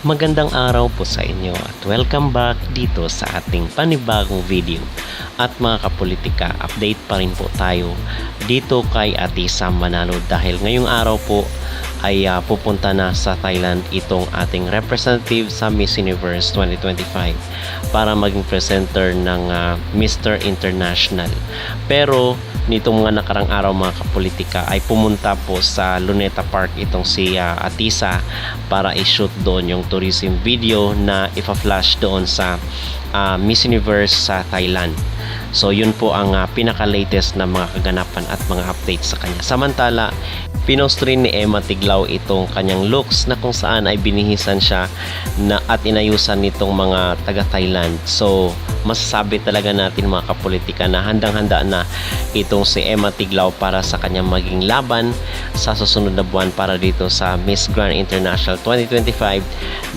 Magandang araw po sa inyo at welcome back dito sa ating panibagong video. At mga kapolitika, update pa rin po tayo dito kay Ate Sam Manalo dahil ngayong araw po ay pupunta na sa Thailand itong ating representative sa Miss Universe 2025 para maging presenter ng Mr. International. Pero nitong mga nakarang araw mga kapolitika ay pumunta po sa Luneta Park itong si Atisa para i-shoot doon yung tourism video na ipa-flash doon sa Miss Universe sa Thailand. So yun po ang pinaka-latest na mga kaganapan at mga updates sa kanya. Samantala, pinost rin ni Emma Tiglao itong kanyang looks na kung saan ay binihisan siya at inayusan nitong mga taga-Thailand. So masasabi talaga natin mga kapolitika na handang-handa na itong si Emma Tiglao para sa kanyang maging laban sa susunod na buwan para dito sa Miss Grand International 2025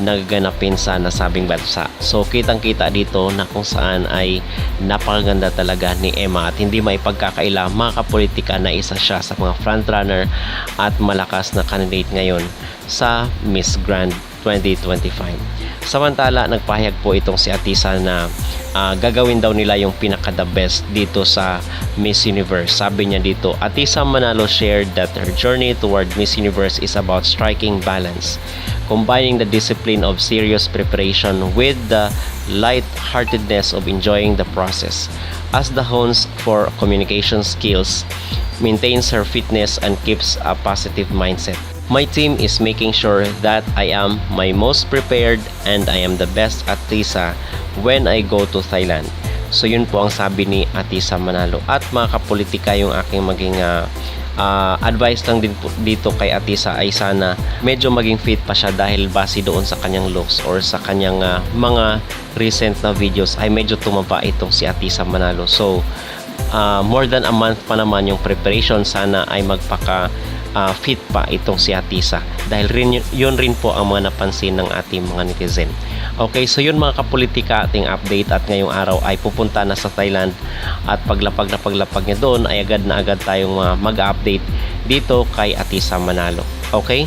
na gaganapin sa nasabing bansa. So kitang-kita dito na kung saan ay napakaganda talaga ni Emma at hindi maipagkakaila mga kapolitika na isa siya sa mga frontrunner at malakas na candidate ngayon sa Miss Grand 2025. Samantala, nagpahayag po itong si Atisa na gagawin daw nila yung pinaka the best dito sa Miss Universe. Sabi niya dito, Atisa Manalo shared that her journey toward Miss Universe is about striking balance, combining the discipline of serious preparation with the light-heartedness of enjoying the process. As the hones for communication skills, maintains her fitness and keeps a positive mindset. My team is making sure that I am my most prepared and I am the best Atisa when I go to Thailand. So yun po ang sabi ni Atisa Manalo. At mga kapolitika, yung aking maging advice lang din po dito kay Atisa ay sana medyo maging fit pa siya dahil base doon sa kanyang looks or sa kanyang mga recent na videos ay medyo tumaba itong si Atisa Manalo. So more than a month pa naman yung preparation, sana ay magpaka fit pa itong si Atisa dahil yun rin po ang mga napansin ng ating mga netizen. Okay, so yun mga kapolitika, ating update at ngayong araw ay pupunta na sa Thailand at paglapag niya doon ay agad na agad tayong mag-update dito kay Atisa Manalo. Okay?